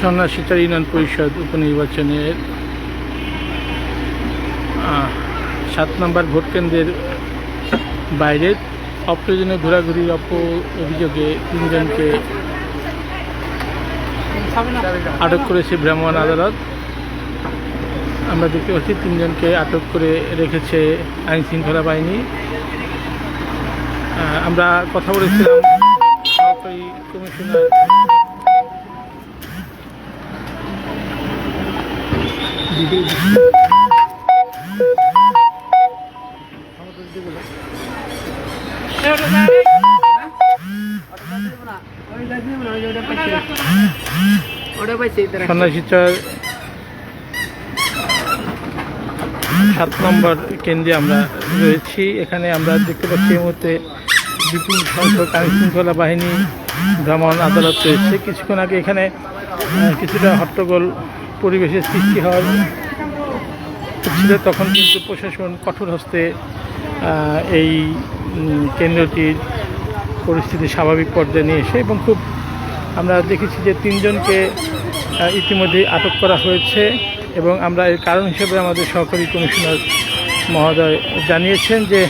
সন্ন্যাসীচার union পরিষদ উপনির্বাচনের 7 নম্বর vote কেন্দ্রের বাইরে অপ্রয়োজনীয় ঘোরাঘুরির অভিযোগে 3 জনকে আটক করেছে ভ্রাম্যমাণ আদালত। আমরা দেখতে পাচ্ছি 3 জনকে আটক করে রেখেছে আইন শৃঙ্খলা বাহিনী। আমরা কথা বলেছিলাম সহকারী কমিশনার সন্ন্যাসীচার 7 নম্বর কেন্দ্রে আমরা রয়েছি। এখানে আমরা দেখতে পাচ্ছি এই মুহূর্তে বিপুল সংখ্যক আইন শৃঙ্খলা বাহিনী ভ্রাম্যমাণ আদালত রয়েছে। কিছুক্ষণ আগে এখানে কিছুটা হট্টগোল পরিবেশের সৃষ্টি হওয়ার ছিল, তখন কিন্তু প্রশাসন কঠোর হস্তে এই কেন্দ্রটির পরিস্থিতি স্বাভাবিক পর্যায়ে নিয়ে এসে এবং খুব আমরা দেখেছি যে 3 জনকে ইতিমধ্যেই আটক করা হয়েছে এবং আমরা এর কারণ হিসেবে আমাদের সহকারী কমিশনার মহোদয় জানিয়েছেন যে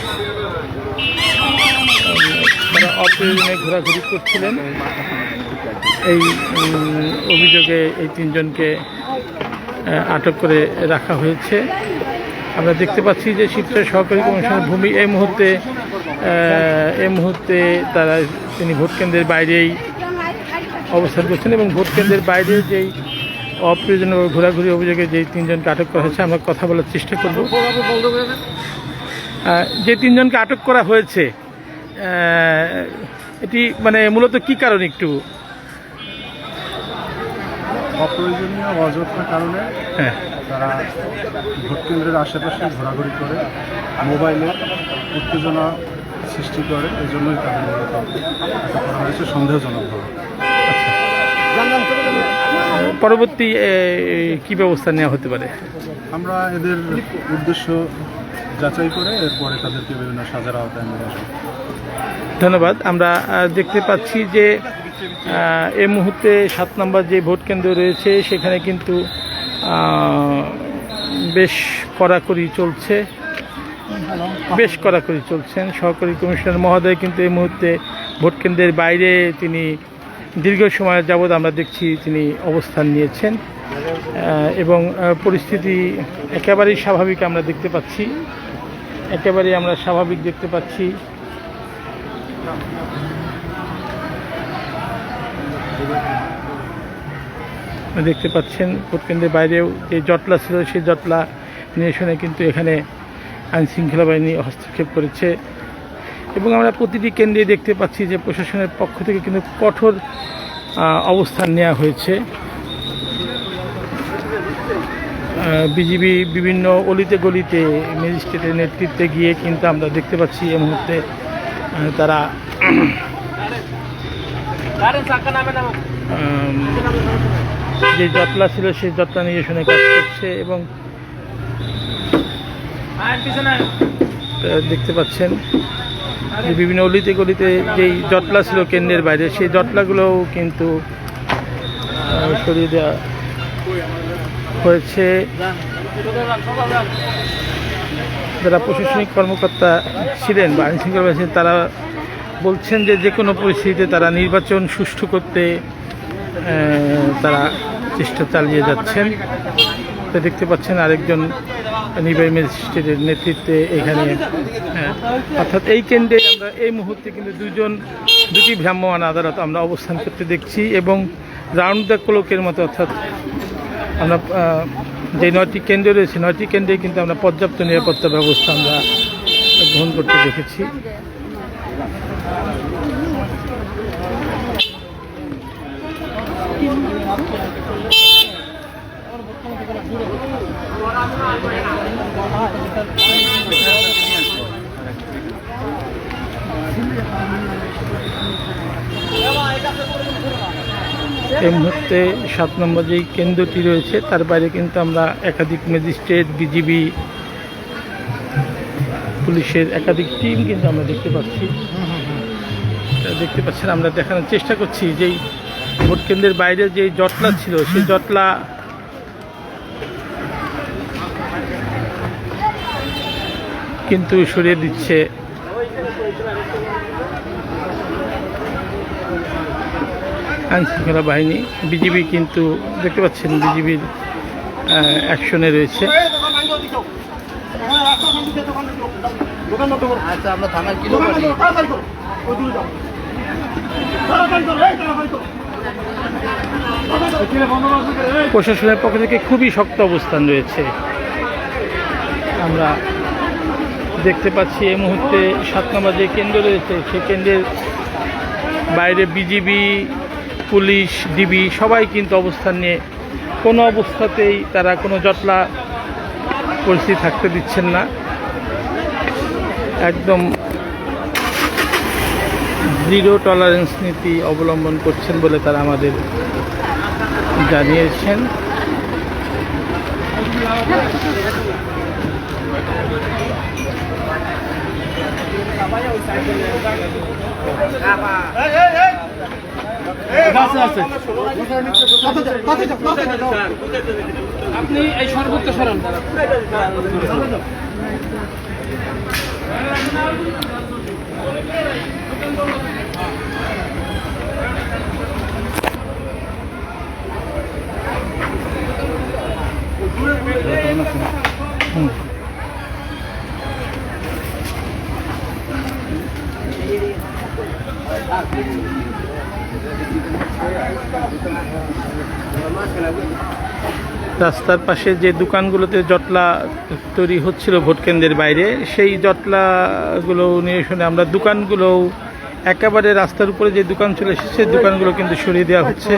তারা অপ্রয়োজনে ঘোরাঘুরি করছিলেন। এই অভিযোগে এই 3 জনকে আটক করে রাখা হয়েছে। আমরা দেখতে পাচ্ছি যে শিবচর সহকারী কমিশনার ভূমি এই মুহূর্তে তিনি ভোট কেন্দ্রের বাইরেই অবস্থান করছেন এবং ভোট কেন্দ্রের বাইরে যেই অপ্রয়োজনীয় ঘোরাঘুরি অভিযোগে যেই 3 জনকে আটক করা হয়েছে আমরা কথা বলার চেষ্টা করব। যে 3 জনকে আটক করা হয়েছে এটি মানে মূলত কি কারণ একটু অপ্রয়োজনীয় অযথা কারণে তারা ভোট কেন্দ্রের আশেপাশে ঘোরাঘুরি করে মোবাইলে উত্তেজনা সৃষ্টি করে, এই জন্যই তাদের আটক করা হয়েছে সন্দেহজনকভাবে। পরবর্তী কি ব্যবস্থা নেওয়া হতে পারে? আমরা এদের উদ্দেশ্য যাচাই করে এরপরে তাদেরকে বিভিন্ন সাজার আওতায় নিয়ে আসবো। ধন্যবাদ। আমরা দেখতে পাচ্ছি যে এই মুহূর্তে 7 নম্বর যে ভোট কেন্দ্র রয়েছে সেখানে কিন্তু বেশ কড়াকড়ি চলছেন। সহকারী কমিশনার মহোদয় কিন্তু এই মুহূর্তে ভোট কেন্দ্রের বাইরে তিনি দীর্ঘ সময় যাবৎ আমরা দেখছি তিনি অবস্থান নিয়েছেন এবং পরিস্থিতি একেবারেই স্বাভাবিক আমরা দেখতে পাচ্ছি। দেখতে পাচ্ছেন ভোট কেন্দ্রের বাইরেও যে জটলা ছিল সেই জটলা নিরসনে কিন্তু এখানে আইন শৃঙ্খলা বাহিনী হস্তক্ষেপ করেছে এবং আমরা প্রতিটি কেন্দ্রে দেখতে পাচ্ছি যে প্রশাসনের পক্ষ থেকে কিন্তু কঠোর অবস্থান নেওয়া হয়েছে। বিজিবি বিভিন্ন অলিতে গলিতে ম্যাজিস্ট্রেটের নেতৃত্বে গিয়ে কিন্তু আমরা দেখতে পাচ্ছি এই মুহূর্তে তারা যে জটলা ছিল সেই জটলা নিরসনে কাজ করছে এবং দেখতে পাচ্ছেন যে বিভিন্ন অলিতে গলিতে যেই জটলা ছিল কেন্দ্রের বাইরে সেই জটলাগুলোও কিন্তু সরিয়ে দেওয়া হয়েছে। যারা প্রশাসনিক কর্মকর্তা ছিলেন বা আইনশৃঙ্খলা বাহিনী তারা বলছেন যে কোনো পরিস্থিতিতে তারা নির্বাচন সুষ্ঠু করতে তারা চেষ্টা চালিয়ে যাচ্ছেন। তো দেখতে পাচ্ছেন আরেকজন নির্বাহী ম্যাজিস্ট্রেটের নেতৃত্বে এখানে অর্থাৎ এই কেন্দ্রে আমরা এই মুহূর্তে কিন্তু দুটি ভ্রাম্যমাণ আদালত আমরা অবস্থান করতে দেখছি এবং রাউন্ড দ্য ক্লকের মতো অর্থাৎ আমরা যে 9টি কেন্দ্র রয়েছে 9টি কেন্দ্রে কিন্তু আমরা পর্যাপ্ত নিরাপত্তা ব্যবস্থা আমরা গ্রহণ করতে দেখেছি। এই মুহূর্তে 7 নম্বর যেই কেন্দ্রটি রয়েছে তার বাইরে কিন্তু আমরা একাধিক ম্যাজিস্ট্রেট, বিজিবি, পুলিশের একাধিক টিম কিন্তু আমরা দেখতে পাচ্ছি। দেখতে পাচ্ছেন আমরা দেখানোর চেষ্টা করছি যেই ভোট কেন্দ্রের বাইরে যে জটলা ছিল সেই জটলা কিন্তু সরিয়ে দিচ্ছে আইনশৃঙ্খলা বাহিনী। বিজিবি কিন্তু দেখতে পাচ্ছেন বিজিবির অ্যাকশনে রয়েছে। প্রশাসনের পক্ষ থেকে খুবই শক্ত অবস্থান রয়েছে। আমরা দেখতে পাচ্ছি এই মুহূর্তে 7 নম্বর যে কেন্দ্র রয়েছে সেই কেন্দ্রের বাইরে বিজিবি, পুলিশ, ডিবি সবাই কিন্তু অবস্থান নিয়ে কোনো অবস্থাতেই তারা কোনো জটলা পরিস্থিতি থাকতে দিচ্ছেন না। একদম জিরো টলারেন্স নীতি অবলম্বন করছেন বলে তারা আমাদের জানিয়েছেন। আপনি এই সর্বোচ্চ সরান। রাস্তার পাশে যে দোকানগুলোতে জটলা তৈরি হচ্ছিল ভোট কেন্দ্রের বাইরে, সেই জটলাগুলো নিরসনে আমরা দোকানগুলো একেবারে রাস্তার উপরে যে দোকান ছিল সেই দোকানগুলো কিন্তু সরিয়ে দেওয়া হচ্ছে।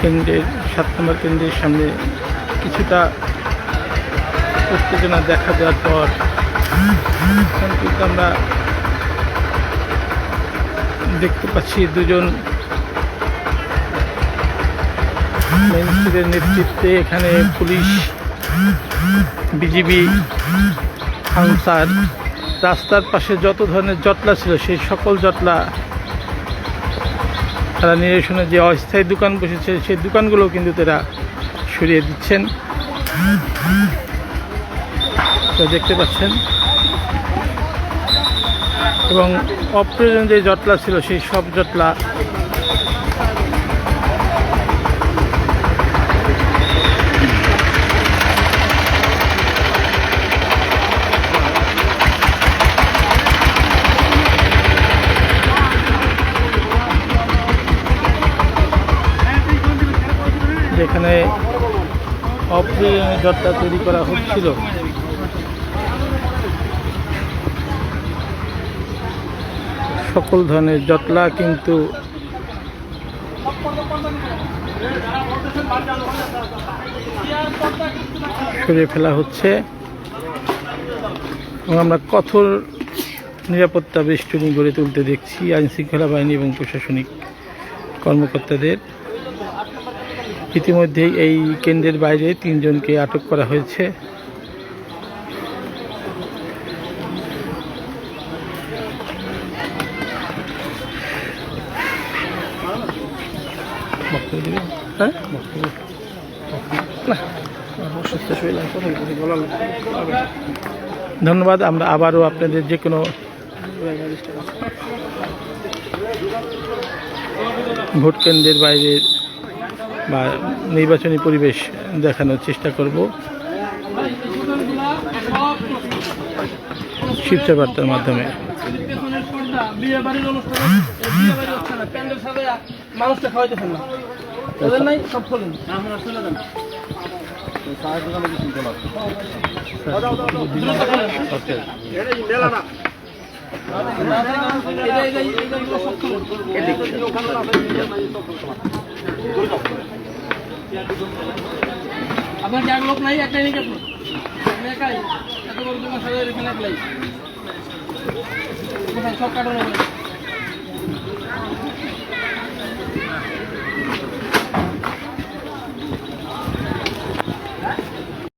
কেন্দ্রের 7 নম্বর কেন্দ্রের সামনে কিছুটা উত্তেজনা দেখা দেওয়ার পর কিন্তু আমরা দেখতে পাচ্ছি দুজন মেনস্ট্রিটের নেতৃত্বে এখানে পুলিশ, বিজিবি, আনসার রাস্তার পাশে যত ধরনের জটলা ছিল সেই সকল জটলা তারা নিরসনে যে অস্থায়ী দোকান বসেছে সেই দোকানগুলো কিন্তু তারা সরিয়ে দিচ্ছেন। তো দেখতে পাচ্ছেন, এবং অপ্রয়োজন যে জটলা ছিল সেই সব জটলা যেখানে অপ্রয়োজনীয় জটলা তৈরি করা হচ্ছিল সকল ধরনের জটলা কিন্তু সরিয়ে ফেলা হচ্ছে এবং আমরা কঠোর নিরাপত্তা বেষ্টনী গড়ে তুলতে দেখছি আইনশৃঙ্খলা বাহিনী এবং প্রশাসনিক কর্মকর্তাদের। ইতিমধ্যেই এই কেন্দ্রের বাইরে 3 জনকে আটক করা হয়েছে। বক্তব্য দিবেন? হ্যাঁ, বক্তব্য না, অসুস্থ শরীর আছে, বলা লাগবে। ধন্যবাদ। আমরা আবারও আপনাদের যে কোনো ভোট কেন্দ্রের বাইরে বা নির্বাচনী পরিবেশ দেখানোর চেষ্টা করব শিবচর বার্তার মাধ্যমে। মানুষটা খাওয়াইতেছেন না, ওদের নাই সব খোলেন। আপনার কি এক লোক নাই? একটাই নাকি আপনার? একাই এত বড় দোকান সাজায় রেখে একলাই সব কাটানো